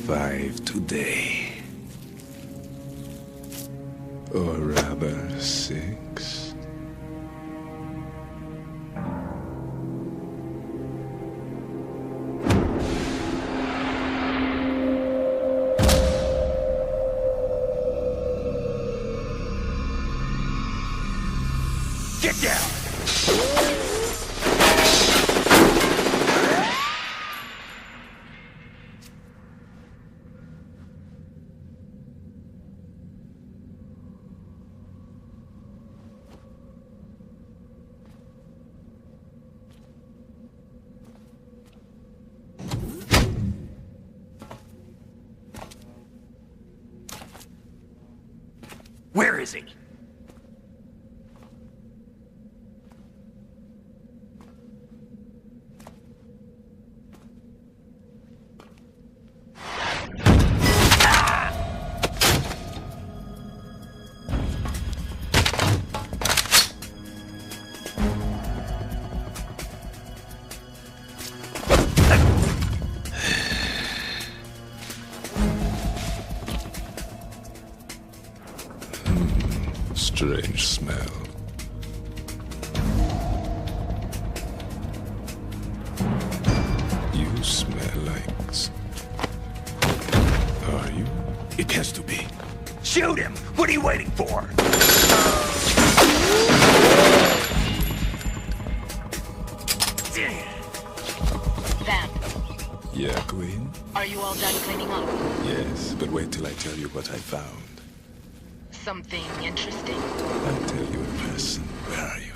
5 today. Or rather, 6. Get down! Where is he? Strange smell. You smell like... Are you? It has to be. Shoot him! What are you waiting for? Vamp, Yeah, Queen? are you all done cleaning up? Yes, but wait till I tell you what I found. Something interesting? I'll tell you in person. Where are you?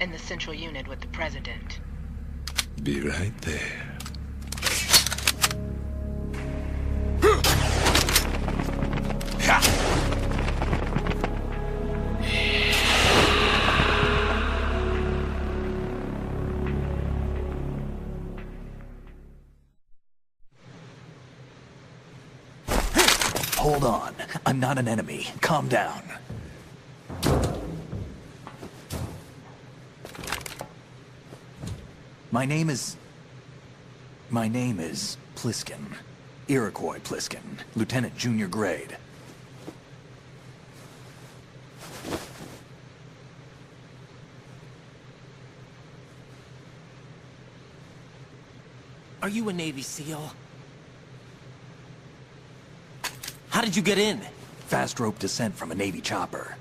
In the central unit with the president. Be right there. Hold on. I'm not an enemy. Calm down. My name is Pliskin. Iroquois Pliskin. Lieutenant Junior Grade. Are you a Navy SEAL? How did you get in? Fast rope descent from a Navy chopper.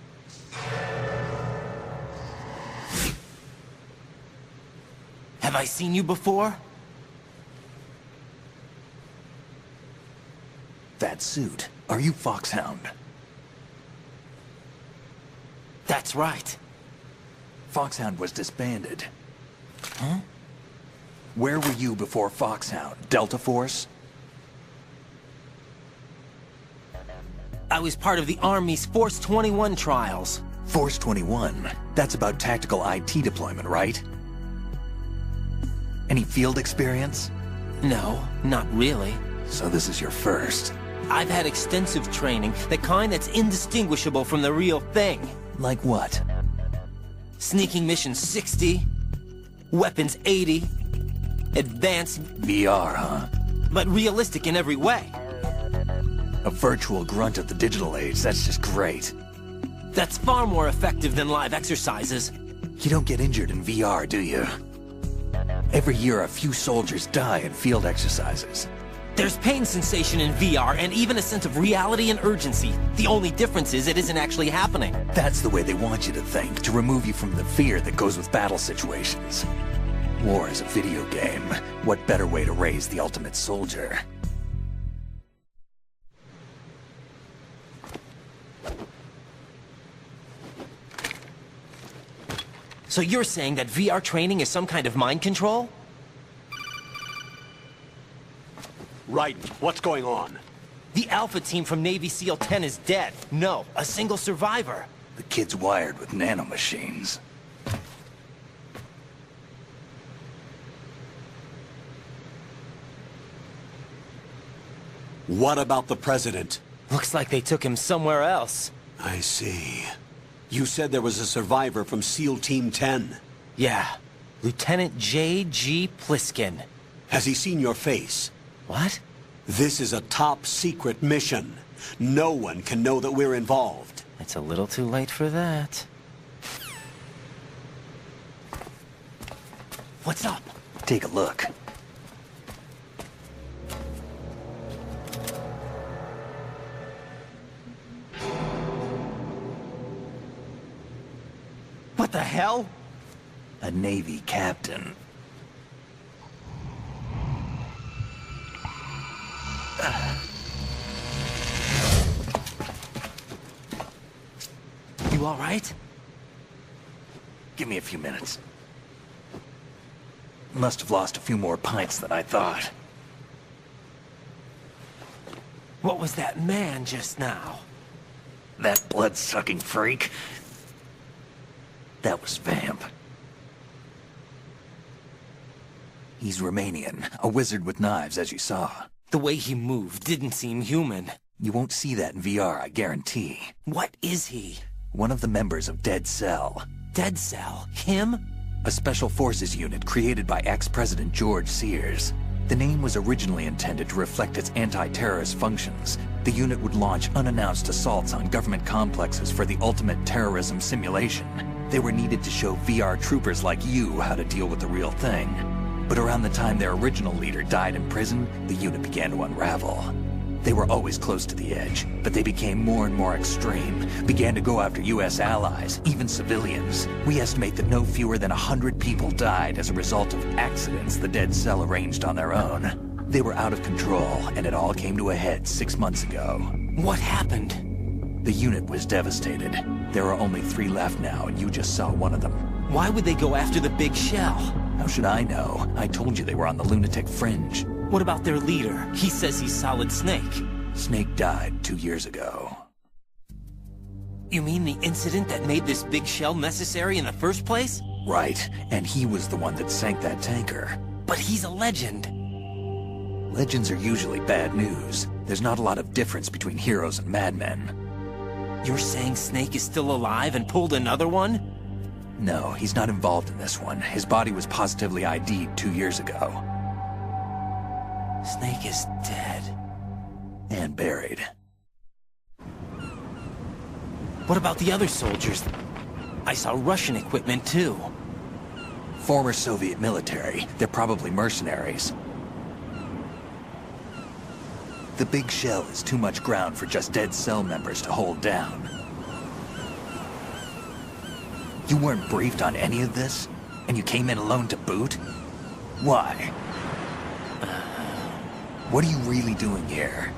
Have I seen you before? That suit. Are you Foxhound? That's right. Foxhound was disbanded. Huh? Where were you before Foxhound? Delta Force? I was part of the Army's Force 21 trials. Force 21? That's about tactical IT deployment, right? Any field experience? No, not really. So this is your first. I've had extensive training, the kind that's indistinguishable from the real thing. Like what? Sneaking mission 60, weapons 80, advanced, VR, huh? but realistic in every way. A virtual grunt of the digital age, that's just great. That's far more effective than live exercises. You don't get injured in VR, do you? Every year a few soldiers die in field exercises. There's pain sensation in VR and even a sense of reality and urgency. The only difference is it isn't actually happening. That's the way they want you to think, to remove you from the fear that goes with battle situations. War is a video game. What better way to raise the ultimate soldier? So you're saying that VR training is some kind of mind control? Right. What's going on? The Alpha team from Navy SEAL 10 is dead. No, a single survivor. The kid's wired with nanomachines. What about the president? Looks like they took him somewhere else. I see. You said there was a survivor from SEAL Team 10. Yeah. Lieutenant J.G. Pliskin. Has he seen your face? What? This is a top secret mission. No one can know that we're involved. It's a little too late for that. What's up? Take a look. What the hell? A Navy captain. You all right? Give me a few minutes. Must have lost a few more pints than I thought. What was that man just now? That blood-sucking freak. That was Vamp. He's Romanian, a wizard with knives, as you saw. The way he moved didn't seem human. You won't see that in VR, I guarantee. What is he? One of the members of Dead Cell. Dead Cell? Him? A special forces unit created by ex-President George Sears. The name was originally intended to reflect its anti-terrorist functions. The unit would launch unannounced assaults on government complexes for the ultimate terrorism simulation. They were needed to show VR troopers like you how to deal with the real thing. But around the time their original leader died in prison, the unit began to unravel. They were always close to the edge, but they became more and more extreme, began to go after U.S. allies, even civilians. We estimate that no fewer than 100 people died as a result of accidents the Dead Cell arranged on their own. They were out of control, and it all came to a head 6 months ago. What happened? The unit was devastated. There are only 3 left now, and you just saw one of them. Why would they go after the big shell? How should I know? I told you they were on the lunatic fringe. What about their leader? He says he's Solid Snake. Snake died 2 years ago. You mean the incident that made this big shell necessary in the first place? Right, and he was the one that sank that tanker. But he's a legend. Legends are usually bad news. There's not a lot of difference between heroes and madmen. You're saying Snake is still alive and pulled another one? No, he's not involved in this one. His body was positively ID'd 2 years ago. Snake is dead. And buried. What about the other soldiers? I saw Russian equipment too. Former Soviet military. They're probably mercenaries. The big shell is too much ground for just Dead Cell members to hold down. You weren't briefed on any of this? And you came in alone to boot? Why? What are you really doing here?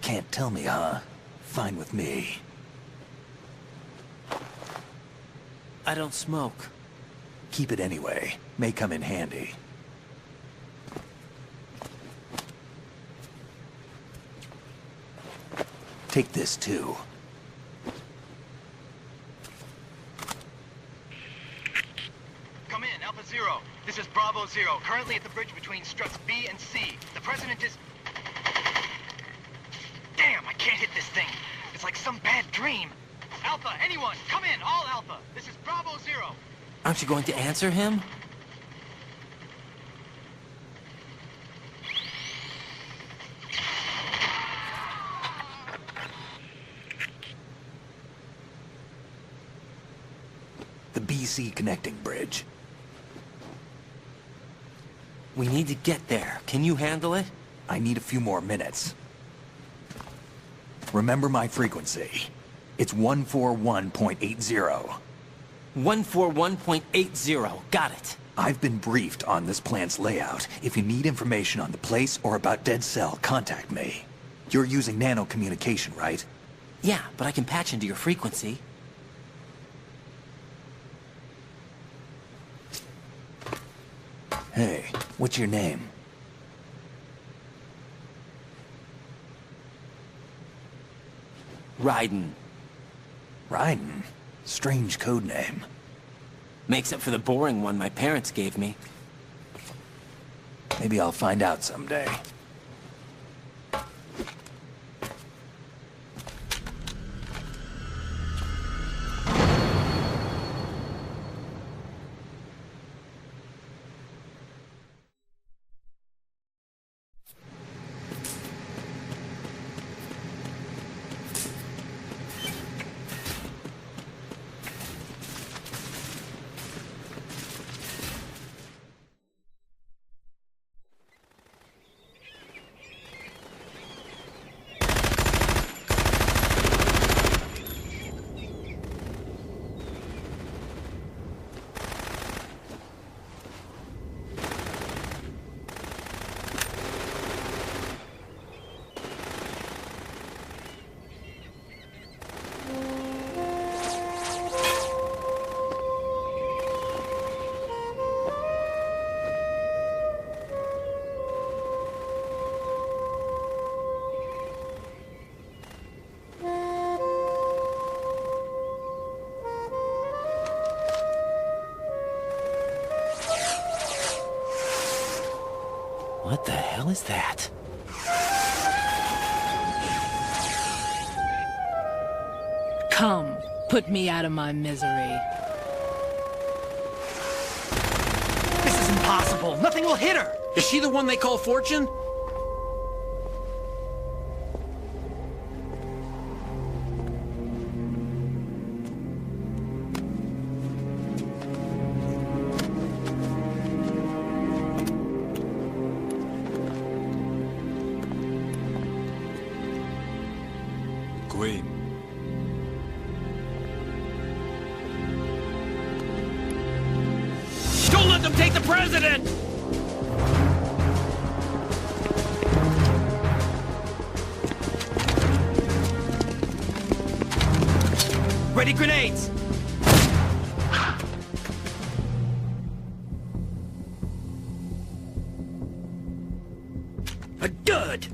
Can't tell me, huh? Fine with me. I don't smoke. Keep it anyway. May come in handy. Take this too. Come in, Alpha Zero. This is Bravo Zero, currently at the bridge between struts B and C. The President is... Damn, I can't hit this thing. It's like some bad dream. Alpha, anyone, come in, all Alpha. This is Bravo Zero. Aren't you going to answer him? The BC connecting bridge. We need to get there. Can you handle it? I need a few more minutes. Remember my frequency. It's 141.80. 141.80. Got it. I've been briefed on this plant's layout. If you need information on the place or about Dead Cell, contact me. You're using nano communication, right? Yeah, but I can patch into your frequency. Hey, what's your name? Raiden. Raiden? Strange code name. Makes up for the boring one my parents gave me. Maybe I'll find out someday. What the hell is that? Come, put me out of my misery. This is impossible. Nothing will hit her. Is she the one they call Fortune? Queen. Don't let them take the president! Ready grenades! Good!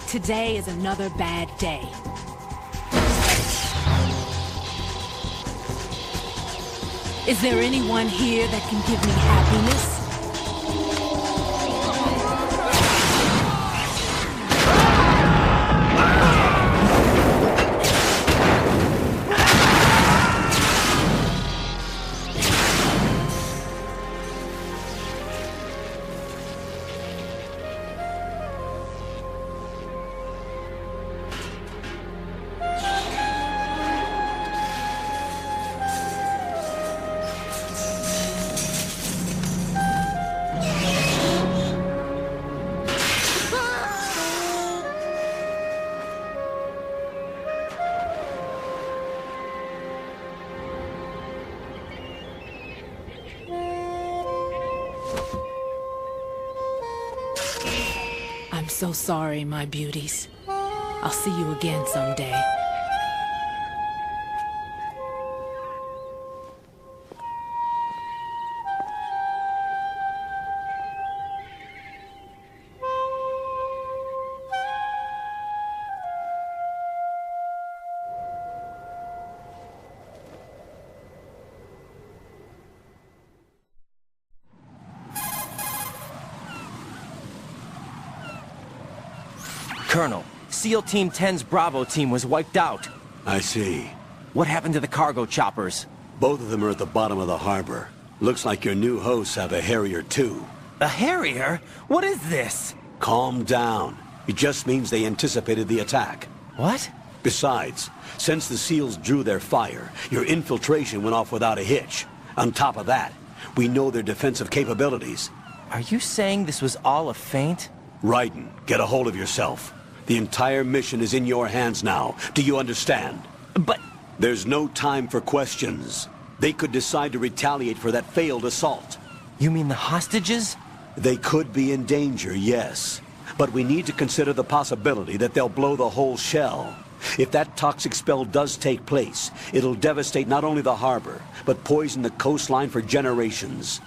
Today is another bad day. Is there anyone here that can give me happiness? I'm so sorry, my beauties. I'll see you again someday. Colonel, SEAL Team 10's Bravo team was wiped out. I see. What happened to the cargo choppers? Both of them are at the bottom of the harbor. Looks like your new hosts have a Harrier too. A Harrier? What is this? Calm down. It just means they anticipated the attack. What? Besides, since the SEALs drew their fire, your infiltration went off without a hitch. On top of that, we know their defensive capabilities. Are you saying this was all a feint? Raiden, get a hold of yourself. The entire mission is in your hands now. Do you understand? But... There's no time for questions. They could decide to retaliate for that failed assault. You mean the hostages? They could be in danger, yes. But we need to consider the possibility that they'll blow the whole shell. If that toxic spell does take place, it'll devastate not only the harbor, but poison the coastline for generations.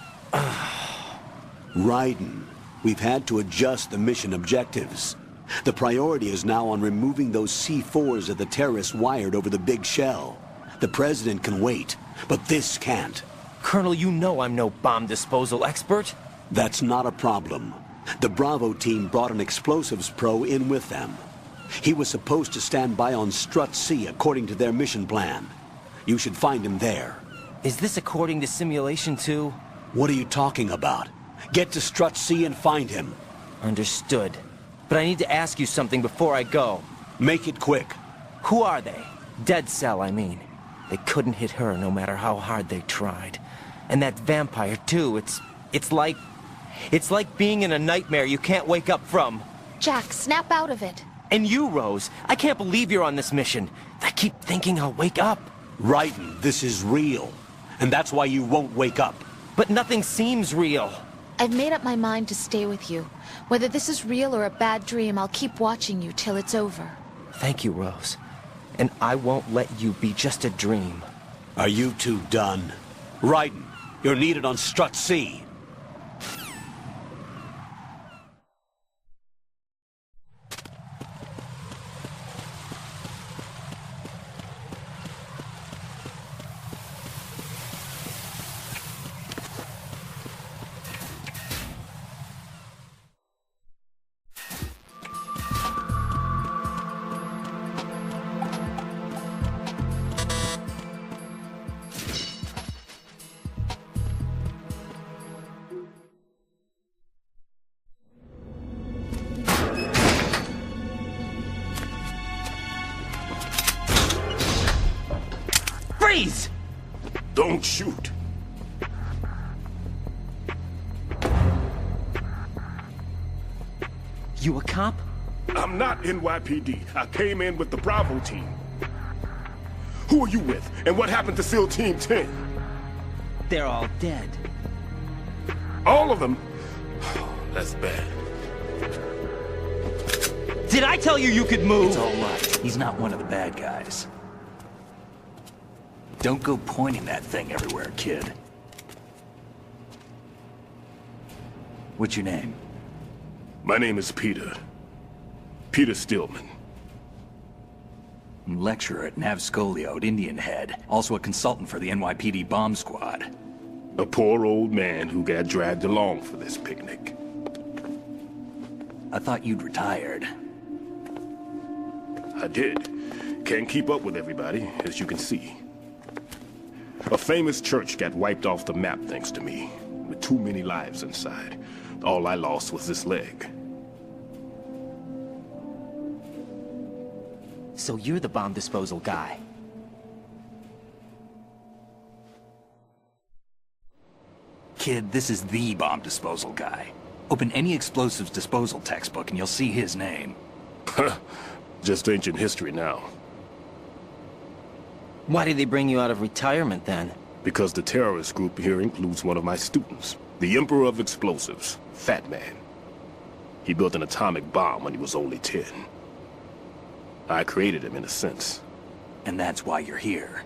Raiden, we've had to adjust the mission objectives. The priority is now on removing those C4s that the terrorists wired over the big shell. The President can wait, but this can't. Colonel, you know I'm no bomb disposal expert. That's not a problem. The Bravo team brought an explosives pro in with them. He was supposed to stand by on Strut C according to their mission plan. You should find him there. Is this according to Simulation 2? What are you talking about? Get to Strut C and find him. Understood. But I need to ask you something before I go. Make it quick. Who are they? Dead Cell, I mean. They couldn't hit her no matter how hard they tried. And that vampire, too, it's like being in a nightmare you can't wake up from. Jack, snap out of it. And you, Rose, I can't believe you're on this mission. I keep thinking I'll wake up. Raiden, this is real. And that's why you won't wake up. But nothing seems real. I've made up my mind to stay with you. Whether this is real or a bad dream, I'll keep watching you till it's over. Thank you, Rose. And I won't let you be just a dream. Are you two done? Raiden, you're needed on Strut C. Please! Don't shoot. You a cop? I'm not NYPD. I came in with the Bravo team. Who are you with? And what happened to SEAL Team 10? They're all dead. All of them? That's bad. Did I tell you you could move? It's all right. He's not one of the bad guys. Don't go pointing that thing everywhere, kid. What's your name? My name is Peter. Peter Stillman. Lecturer at Navscolio at Indian Head. Also a consultant for the NYPD bomb squad. A poor old man who got dragged along for this picnic. I thought you'd retired. I did. Can't keep up with everybody, as you can see. A famous church got wiped off the map thanks to me, with too many lives inside. All I lost was this leg. So you're the bomb disposal guy. Kid, this is the bomb disposal guy. Open any explosives disposal textbook and you'll see his name. Just ancient history now. Why did they bring you out of retirement then? Because the terrorist group here includes one of my students, the Emperor of Explosives, Fat Man. He built an atomic bomb when he was only 10. I created him in a sense. And that's why you're here.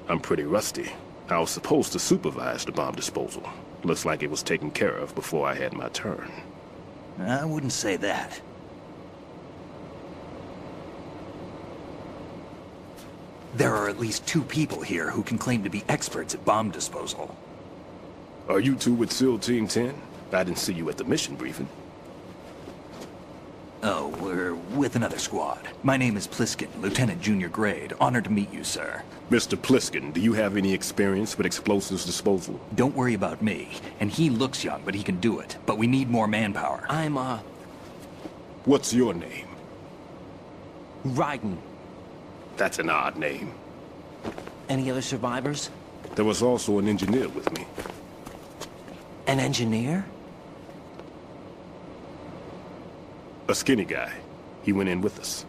I'm pretty rusty. I was supposed to supervise the bomb disposal. Looks like it was taken care of before I had my turn. I wouldn't say that. There are at least 2 people here who can claim to be experts at bomb disposal. Are you two with SEAL Team 10? I didn't see you at the mission briefing. Oh, we're with another squad. My name is Pliskin, Lieutenant Junior Grade. Honored to meet you, sir. Mr. Pliskin, do you have any experience with explosives disposal? Don't worry about me. And he looks young, but he can do it. But we need more manpower. I'm, What's your name? Raiden. That's an odd name. Any other survivors? There was also an engineer with me. An engineer? A skinny guy. He went in with us.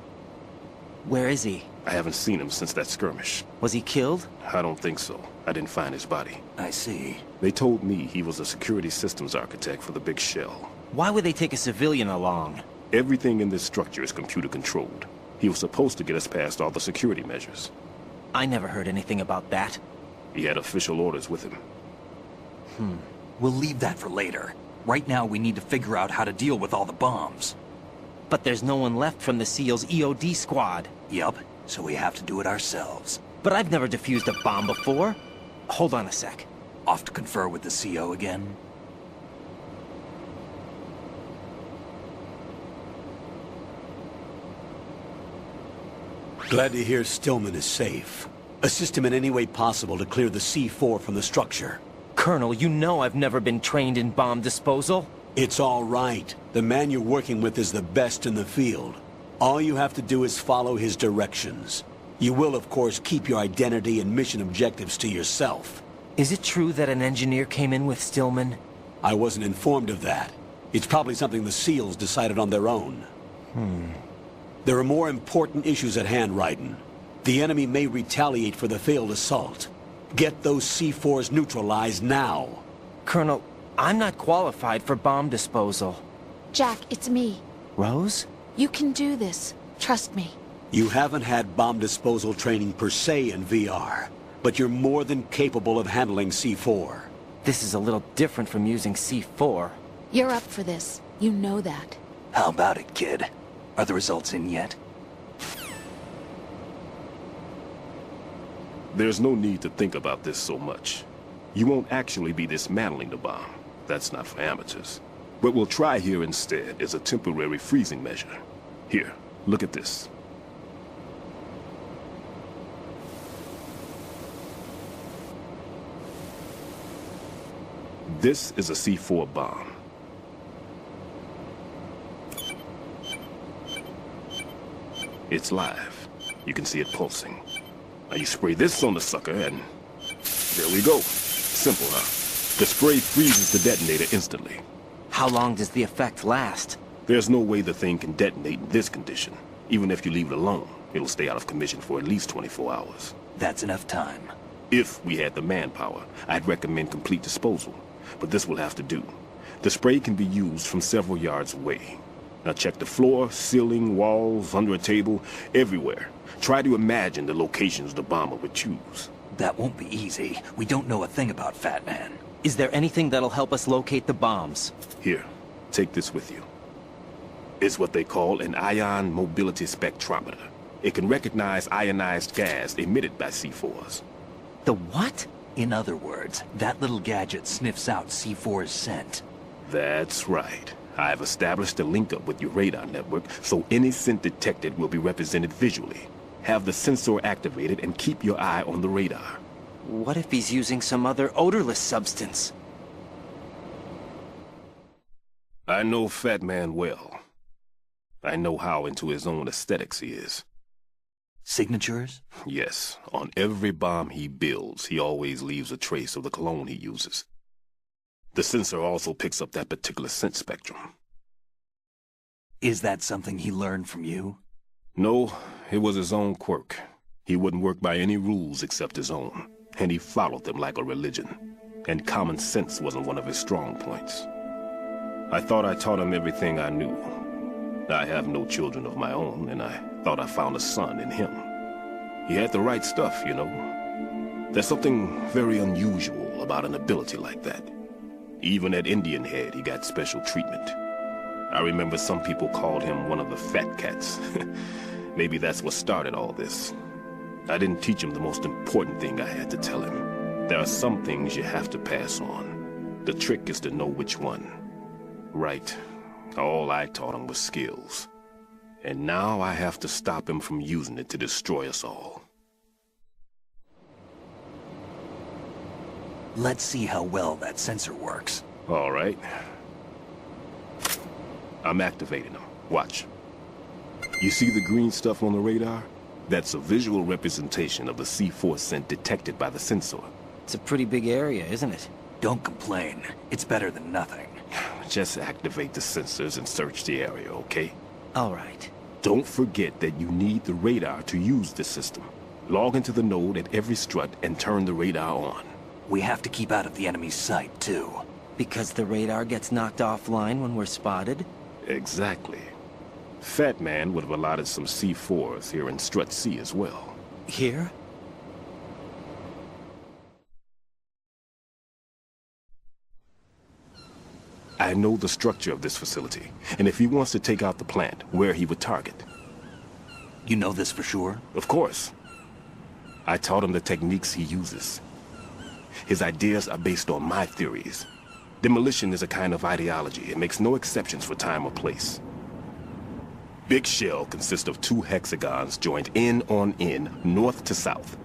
Where is he? I haven't seen him since that skirmish. Was he killed? I don't think so. I didn't find his body. I see. They told me he was a security systems architect for the big shell. Why would they take a civilian along? Everything in this structure is computer controlled. He was supposed to get us past all the security measures. I never heard anything about that. He had official orders with him. We'll leave that for later. Right now, we need to figure out how to deal with all the bombs. But there's no one left from the SEAL's EOD squad. Yup, so we have to do it ourselves. But I've never defused a bomb before. Hold on a sec. Off to confer with the CO again? Glad to hear Stillman is safe. Assist him in any way possible to clear the C4 from the structure. Colonel, you know I've never been trained in bomb disposal. It's all right. The man you're working with is the best in the field. All you have to do is follow his directions. You will, of course, keep your identity and mission objectives to yourself. Is it true that an engineer came in with Stillman? I wasn't informed of that. It's probably something the SEALs decided on their own. There are more important issues at hand, Raiden. The enemy may retaliate for the failed assault. Get those C4s neutralized now. Colonel, I'm not qualified for bomb disposal. Jack, it's me. Rose? You can do this. Trust me. You haven't had bomb disposal training per se in VR, but you're more than capable of handling C4. This is a little different from using C4. You're up for this. You know that. How about it, kid? Are the results in yet? There's no need to think about this so much. You won't actually be dismantling the bomb. That's not for amateurs. What we'll try here instead is a temporary freezing measure. Here, look at this. This is a C4 bomb. It's live. You can see it pulsing. Now you spray this on the sucker and... there we go. Simple, huh? The spray freezes the detonator instantly. How long does the effect last? There's no way the thing can detonate in this condition. Even if you leave it alone, it'll stay out of commission for at least 24 hours. That's enough time. If we had the manpower, I'd recommend complete disposal. But this will have to do. The spray can be used from several yards away. Now check the floor, ceiling, walls, under a table, everywhere. Try to imagine the locations the bomber would choose. That won't be easy. We don't know a thing about Fat Man. Is there anything that'll help us locate the bombs? Here, take this with you. It's what they call an ion mobility spectrometer. It can recognize ionized gas emitted by C4s. The what? In other words, that little gadget sniffs out C4's scent. That's right. I've established a link-up with your radar network, so any scent detected will be represented visually. Have the sensor activated and keep your eye on the radar. What if he's using some other odorless substance? I know Fat Man well. I know how into his own aesthetics he is. Signatures? Yes. On every bomb he builds, he always leaves a trace of the cologne he uses. The sensor also picks up that particular scent spectrum. Is that something he learned from you? No, it was his own quirk. He wouldn't work by any rules except his own, and he followed them like a religion. And common sense wasn't one of his strong points. I thought I taught him everything I knew. I have no children of my own, and I thought I found a son in him. He had the right stuff, you know. There's something very unusual about an ability like that. Even at Indian Head, he got special treatment. I remember some people called him one of the fat cats. Maybe that's what started all this. I didn't teach him the most important thing I had to tell him. There are some things you have to pass on. The trick is to know which one. Right. All I taught him was skills. And now I have to stop him from using it to destroy us all. Let's see how well that sensor works. All right. I'm activating them. Watch. You see the green stuff on the radar? That's a visual representation of the C4 scent detected by the sensor. It's a pretty big area, isn't it? Don't complain. It's better than nothing. Just activate the sensors and search the area, okay? All right. Don't forget that you need the radar to use the system. Log into the node at every strut and turn the radar on. We have to keep out of the enemy's sight, too. Because the radar gets knocked offline when we're spotted? Exactly. Fat Man would have allotted some C4s here in Strut C as well. Here? I know the structure of this facility, and if he wants to take out the plant, where he would target. You know this for sure? Of course. I taught him the techniques he uses. His ideas are based on my theories. Demolition is a kind of ideology. It makes no exceptions for time or place. Big shell consists of 2 hexagons joined end on end, north to south.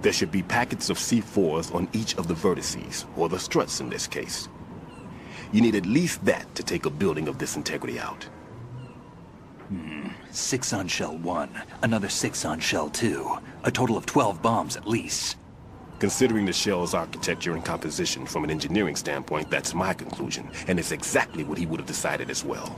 There should be packets of C4s on each of the vertices, or the struts in this case. You need at least that to take a building of this integrity out. 6 on shell 1, another 6 on shell 2. A total of 12 bombs at least. Considering the shell's architecture and composition from an engineering standpoint, that's my conclusion, and it's exactly what he would have decided as well.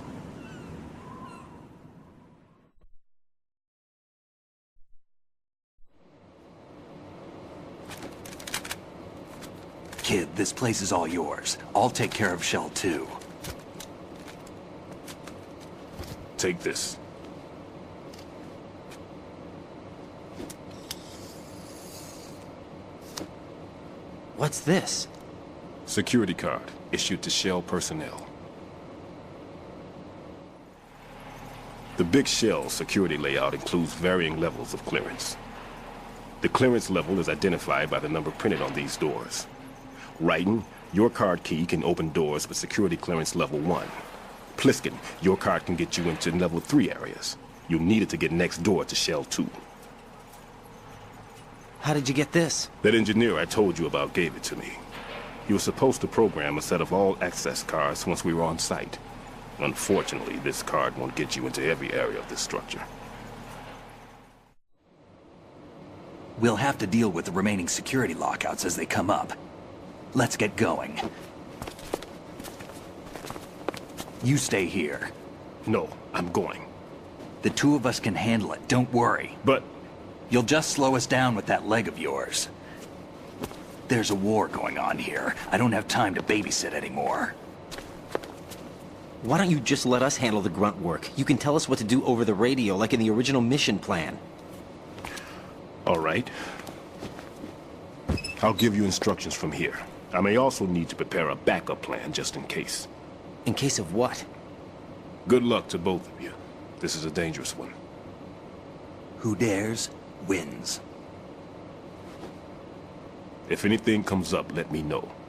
Kid, this place is all yours. I'll take care of shell 2. Take this. What's this? Security card, issued to Shell personnel. The Big Shell security layout includes varying levels of clearance. The clearance level is identified by the number printed on these doors. Writing, your card key can open doors with security clearance level 1. Pliskin, your card can get you into level 3 areas. You'll need it to get next door to Shell 2. How did you get this? That engineer I told you about gave it to me. He was supposed to program a set of all access cards once we were on site. Unfortunately, this card won't get you into every area of this structure. We'll have to deal with the remaining security lockouts as they come up. Let's get going. You stay here. No, I'm going. The two of us can handle it, don't worry. But... You'll just slow us down with that leg of yours. There's a war going on here. I don't have time to babysit anymore. Why don't you just let us handle the grunt work? You can tell us what to do over the radio, like in the original mission plan. All right. I'll give you instructions from here. I may also need to prepare a backup plan just in case. In case of what? Good luck to both of you. This is a dangerous one. Who dares, wins. If anything comes up, let me know.